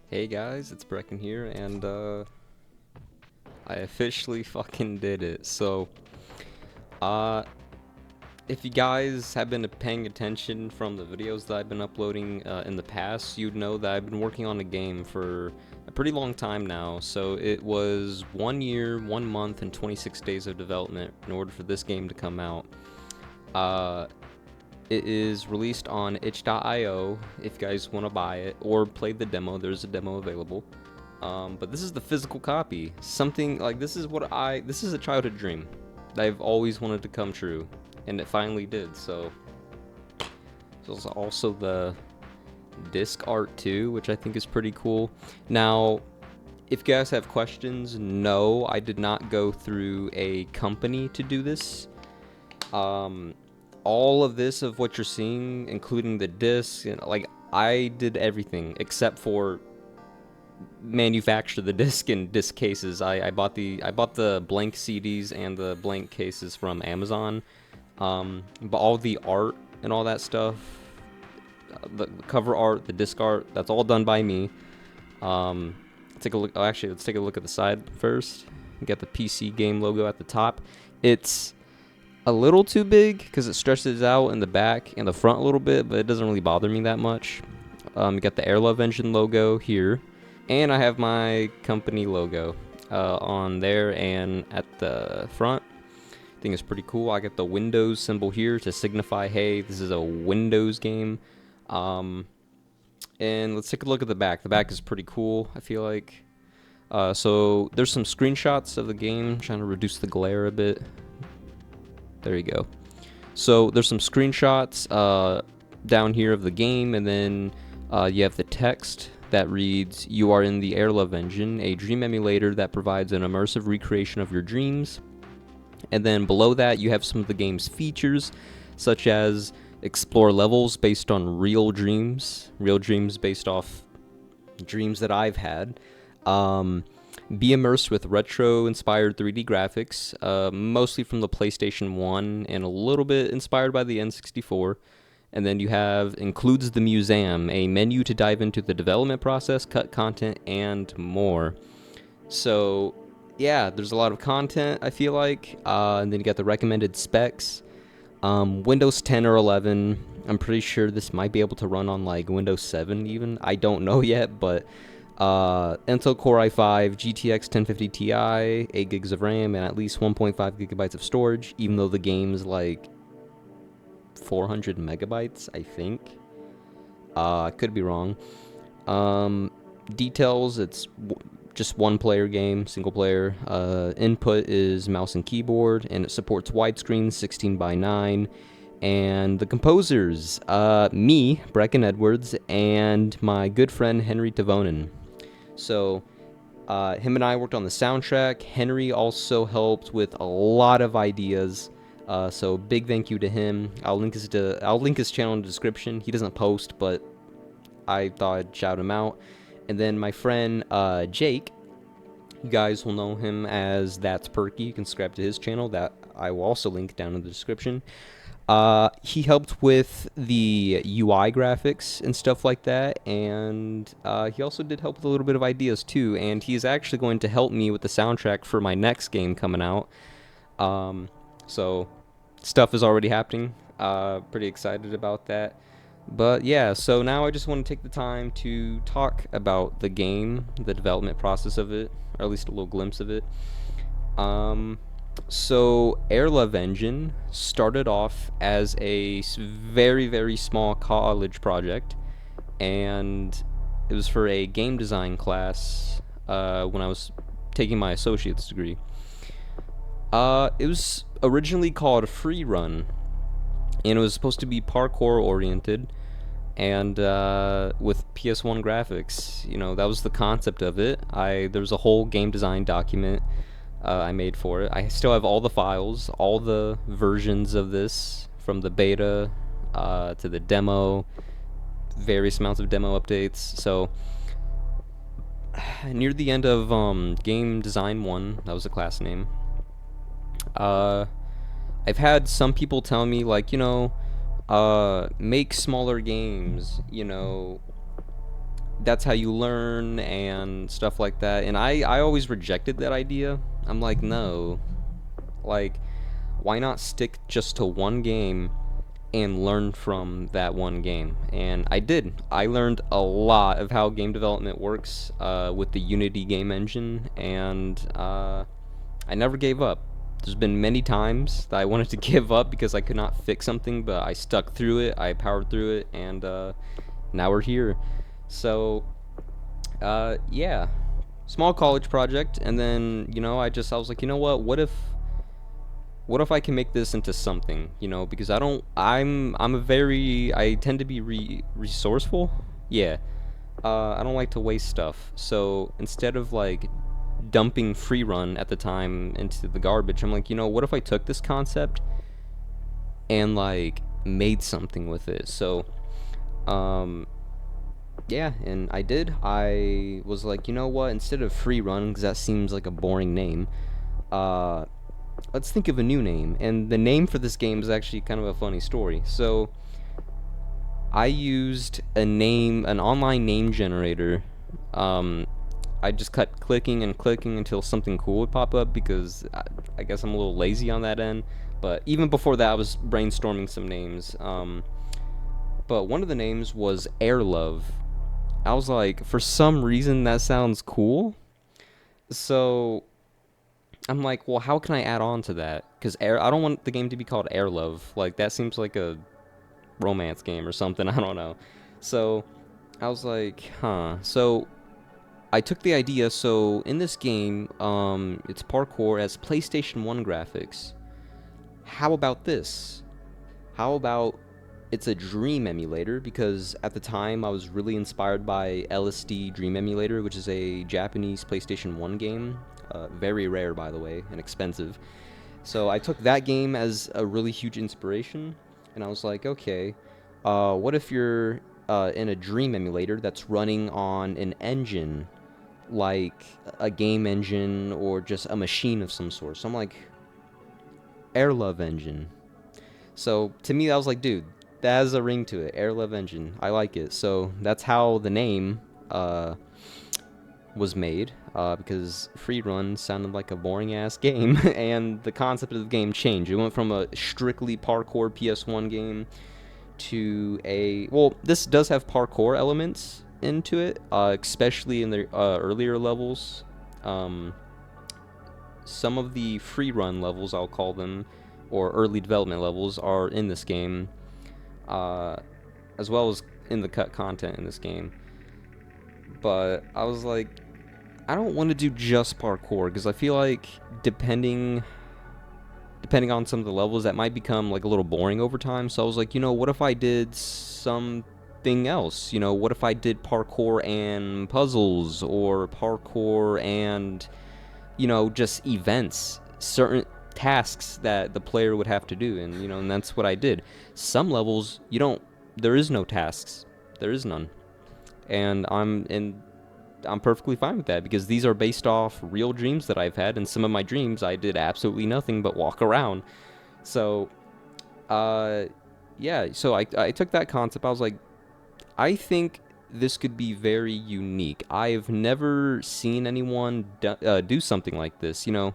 Hey guys, it's Brecken here, and I officially fucking did it. Uh, if you guys have been paying attention from the videos that I've been uploading in the past, you'd know that I've been working on a game for a pretty long time now. So it was 1 year, 1 month, and 26 days of development in order for this game to come out. Uh, it is released on itch.io if you guys want to buy it or play the demo. There's a demo available. But this is the physical copy. Something like this is a childhood dream that I've always wanted to come true, and it finally did. So there's also the disc art too, which I think is pretty cool. Now, if you guys have questions, no, I did not go through a company to do this. All of this of what you're seeing, including the disc, like I did everything except for manufacture the disc and disc cases. I bought the blank CDs and the blank cases from Amazon. But all the art and all that stuff, the cover art, the disc art, that's all done by me. Take a look. Oh, actually, let's take a look at the side first. You got the PC game logo at the top. It's a little too big because it stretches out in the back and the front a little bit, but it doesn't really bother me that much. You got the Air Love Engine logo here, and I have my company logo on there and at the front. I think it's pretty cool. I got the Windows symbol here to signify, hey, this is a Windows game. And let's take a look at the back. The back is pretty cool, I feel like. So there's some screenshots of the game, trying to reduce the glare a bit. There you go. So there's some screenshots down here of the game, and then you have the text that reads, "You are in the Air Love Engine, a dream emulator that provides an immersive recreation of your dreams." And then below that, you have some of the game's features, such as explore levels based on real dreams based off dreams that I've had. Be immersed with retro-inspired 3D graphics, mostly from the PlayStation 1 and a little bit inspired by the N64. And then you have includes the museum, a menu to dive into the development process, cut content, and more. So, yeah, there's a lot of content, I feel like. And then you got the recommended specs. Windows 10 or 11. I'm pretty sure this might be able to run on like Windows 7 even. I don't know yet, but Intel Core i5, GTX 1050 Ti, 8 gigs of RAM, and at least 1.5 gigabytes of storage, even though the game's like 400 megabytes, I think. I could be wrong. Details, it's just one player game, single player. Input is mouse and keyboard, and it supports widescreen 16:9. And the composers, me, Brecken Edwards, and my good friend Henry Tavonen. So him and I worked on the soundtrack. Henry also helped with a lot of ideas. So big thank you to him. I'll link his channel in the description. He doesn't post, but I thought I'd shout him out. And then my friend Jake, you guys will know him as That's Perky. You can subscribe to his channel. That I will also link down in the description. He helped with the UI graphics and stuff like that, and he also did help with a little bit of ideas too, and he's actually going to help me with the soundtrack for my next game coming out. So stuff is already happening. Pretty excited about that. But yeah, so now I just want to take the time to talk about the game, the development process of it, or at least a little glimpse of it. So Air Love Engine started off as a very, very small college project, and it was for a game design class when I was taking my associate's degree. It was originally called Free Run, and it was supposed to be parkour oriented and with PS1 graphics. You know, that was the concept of it. There was a whole game design document I made for it. I still have all the files, all the versions of this, from the beta to the demo, various amounts of demo updates. So near the end of Game Design 1, that was the class name, I've had some people tell me, like, you know, make smaller games, you know, that's how you learn and stuff like that. And I always rejected that idea. I'm like, no, like, why not stick just to one game and learn from that one game? And I did. I learned a lot of how game development works with the Unity game engine, and I never gave up. There's been many times that I wanted to give up because I could not fix something, but I stuck through it, I powered through it, and now we're here. So, yeah. Small college project, and then, I was like, you know what if I can make this into something, because I tend to be resourceful. Yeah. I don't like to waste stuff. So instead of like dumping free run at the time into the garbage, I'm like, what if I took this concept and like made something with it? So, um, yeah, and I did. I was like, you know what? Instead of free run, because that seems like a boring name, uh, let's think of a new name. And the name for this game is actually kind of a funny story. So I used an online name generator. Um, I just kept clicking and clicking until something cool would pop up because I guess I'm a little lazy on that end. But even before that, I was brainstorming some names. But one of the names was Airlove. I was like, for some reason, that sounds cool. So I'm like, well, how can I add on to that? Because I don't want the game to be called Airlove. Like, that seems like a romance game or something. I don't know. So I was like, huh. So I took the idea. So in this game, it's parkour as PlayStation 1 graphics. How about this? How about it's a dream emulator? Because at the time I was really inspired by LSD Dream Emulator, which is a Japanese PlayStation 1 game. Very rare, by the way, and expensive. So I took that game as a really huge inspiration, and I was like, okay, what if you're in a dream emulator that's running on an engine, like a game engine or just a machine of some sort? So I'm like, Airlove engine. So to me, I was like, dude, that has a ring to it. Airlove engine. I like it. So that's how the name was made, because free run sounded like a boring ass game, and the concept of the game changed. It went from a strictly parkour PS1 game to this does have parkour elements into it, especially in the earlier levels. Some of the free run levels, I'll call them, or early development levels, are in this game, uh, as well as in the cut content in this game. But I was like, I don't want to do just parkour because I feel like depending on some of the levels, that might become like a little boring over time. So I was like, what if I did something else? What if I did parkour and puzzles, or parkour and just events, certain tasks that the player would have to do, and that's what I did. Some levels there is no tasks, there is none, and I'm perfectly fine with that because these are based off real dreams that I've had, and some of my dreams I did absolutely nothing but walk around. So, yeah, so I took that concept. I was like, I think this could be very unique. I've never seen anyone do something like this. When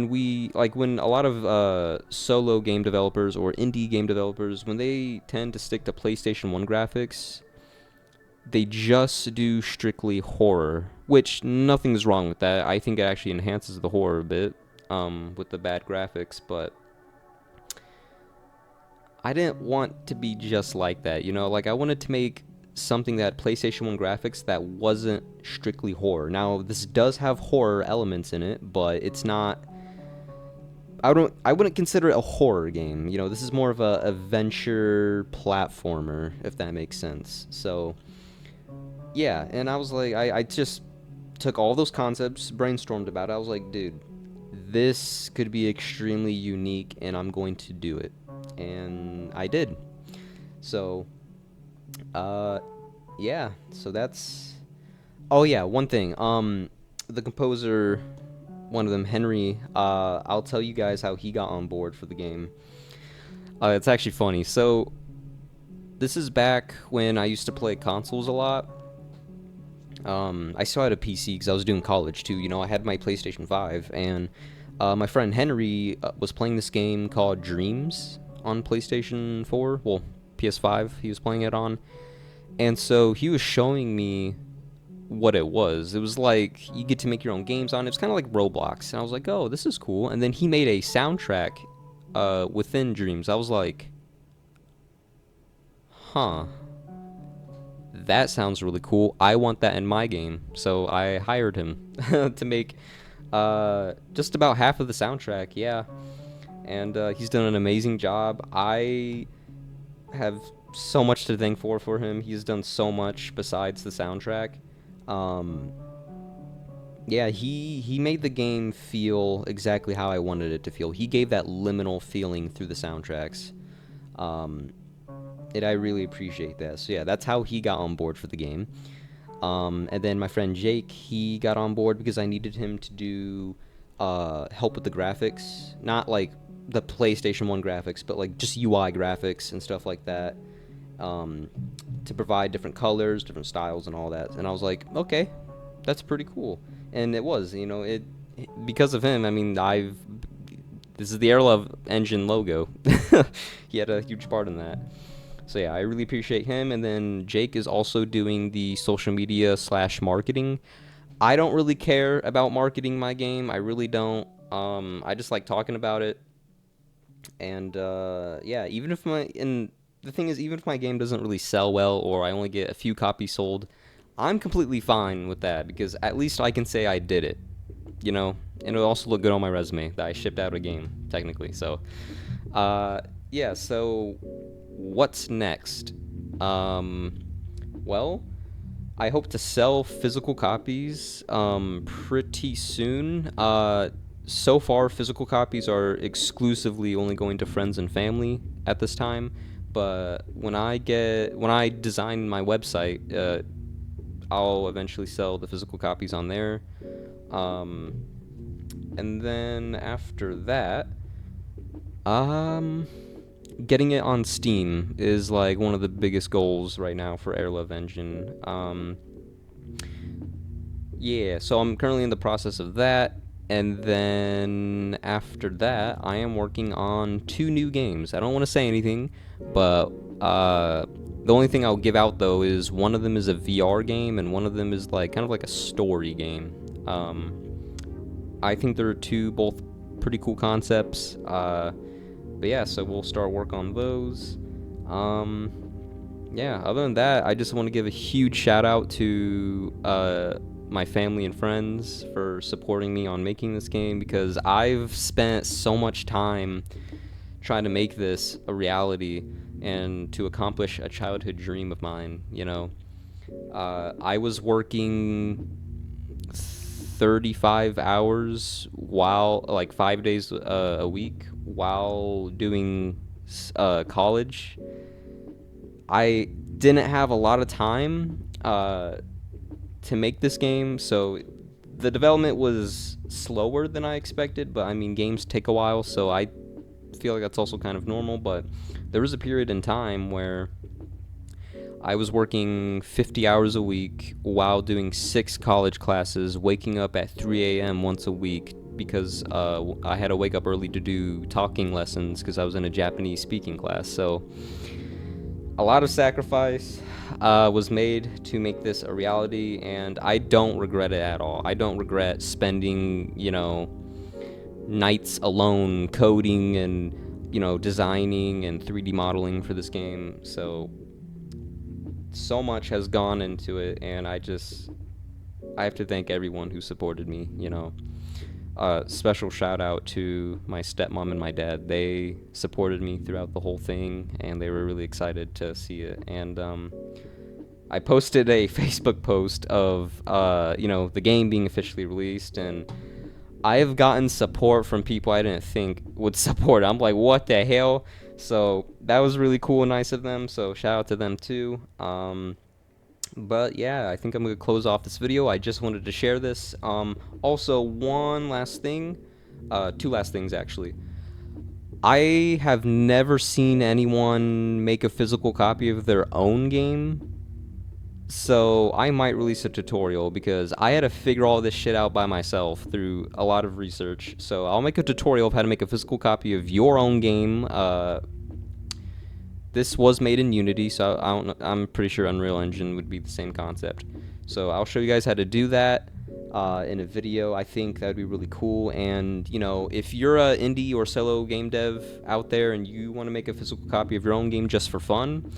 a lot of solo game developers or indie game developers, when they tend to stick to PlayStation 1 graphics, they just do strictly horror, which nothing's wrong with that. I think it actually enhances the horror a bit, with the bad graphics, but I didn't want to be just like that, Like, I wanted to make something that PlayStation 1 graphics that wasn't strictly horror. Now, this does have horror elements in it, but it's not... I wouldn't consider it a horror game. This is more of a adventure platformer, if that makes sense. So, yeah, and I was like, I just took all those concepts, brainstormed about it. I was like, dude, this could be extremely unique, and I'm going to do it. And I did. So, yeah, so that's... Oh, yeah, one thing. The composer, one of them, Henry, I'll tell you guys how he got on board for the game. It's actually funny. So, this is back when I used to play consoles a lot. I still had a PC because I was doing college too. You know, I had my PlayStation 5, and my friend Henry was playing this game called Dreams on PlayStation 4. Well, PS5, he was playing it on. And so he was showing me what it was. It was like you get to make your own games on it. It's kind of like Roblox. And I was like, oh, this is cool. And then he made a soundtrack within Dreams. I was like, huh, that sounds really cool. I want that in my game. So I hired him to make just about half of the soundtrack. Yeah. And he's done an amazing job. I have so much to thank for him. He's done so much besides the soundtrack. Um, yeah, he made the game feel exactly how I wanted it to feel. He gave that liminal feeling through the soundtracks. Um, and I really appreciate that. So yeah, that's how he got on board for the game. And then my friend Jake, he got on board because I needed him to do help with the graphics, not like the PlayStation 1 graphics, but like just UI graphics and stuff like that, to provide different colors, different styles, and all that. And I was like, okay, that's pretty cool. And it was, you know, it because of him. I mean, this is the Airlove engine logo. He had a huge part in that. So yeah, I really appreciate him. And then Jake is also doing the social media slash marketing. I don't really care about marketing my game. I really don't. I just like talking about it. And yeah, even if my and the thing is, even if my game doesn't really sell well or I only get a few copies sold, I'm completely fine with that because at least I can say I did it. You know, and it'll also look good on my resume that I shipped out a game technically. So, yeah. So, what's next? Um, well, I hope to sell physical copies pretty soon. So far, physical copies are exclusively only going to friends and family at this time. But when I design my website, I'll eventually sell the physical copies on there. Um, and then after that, um, getting it on Steam is like one of the biggest goals right now for Airlove Engine. Yeah, so I'm currently in the process of that, and then after that, I am working on two new games. I don't want to say anything, but the only thing I'll give out though is one of them is a VR game, and one of them is like kind of like a story game. I think there are two both pretty cool concepts. But yeah, so we'll start work on those. Yeah, other than that, I just want to give a huge shout out to my family and friends for supporting me on making this game because I've spent so much time trying to make this a reality and to accomplish a childhood dream of mine, you know. I was working 35 hours while, like, 5 days a week while doing college. I didn't have a lot of time to make this game, so the development was slower than I expected, but I mean, games take a while, so I feel like that's also kind of normal, but there was a period in time where I was working 50 hours a week while doing 6 college classes, waking up at 3 a.m. once a week because I had to wake up early to do talking lessons because I was in a Japanese speaking class. So a lot of sacrifice was made to make this a reality, and I don't regret it at all. I don't regret spending, you know, nights alone coding and, you know, designing and 3D modeling for this game. So much has gone into it, and I have to thank everyone who supported me, you know. Special shout out to my stepmom and my dad. They supported me throughout the whole thing, and they were really excited to see it. And I posted a Facebook post of, you know, the game being officially released, and I have gotten support from people I didn't think would support it. I'm like, what the hell? So that was really cool and nice of them. So shout out to them too. But yeah, I think I'm gonna close off this video. I just wanted to share this. Also, one last thing, two last things actually. I have never seen anyone make a physical copy of their own game. So I might release a tutorial because I had to figure all this shit out by myself through a lot of research. So I'll make a tutorial of how to make a physical copy of your own game. This was made in Unity, so I don't know, I'm pretty sure Unreal Engine would be the same concept. So I'll show you guys how to do that in a video. I think that would be really cool. And you know, if you're a indie or solo game dev out there and you want to make a physical copy of your own game just for fun,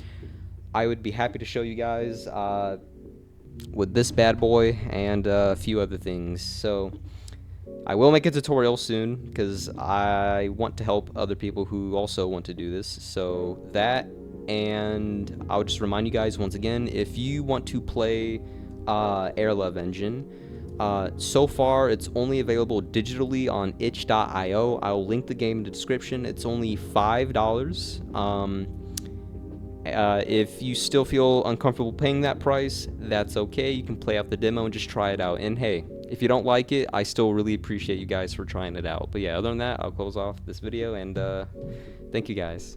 I would be happy to show you guys with this bad boy and a few other things. So I will make a tutorial soon because I want to help other people who also want to do this. So that, and I'll just remind you guys once again, if you want to play Airlove Engine, so far it's only available digitally on itch.io. I'll link the game in the description. It's only $5. If you still feel uncomfortable paying that price, that's okay. You can play out the demo and just try it out. And hey, if you don't like it, I still really appreciate you guys for trying it out. But yeah, other than that, I'll close off this video and thank you guys.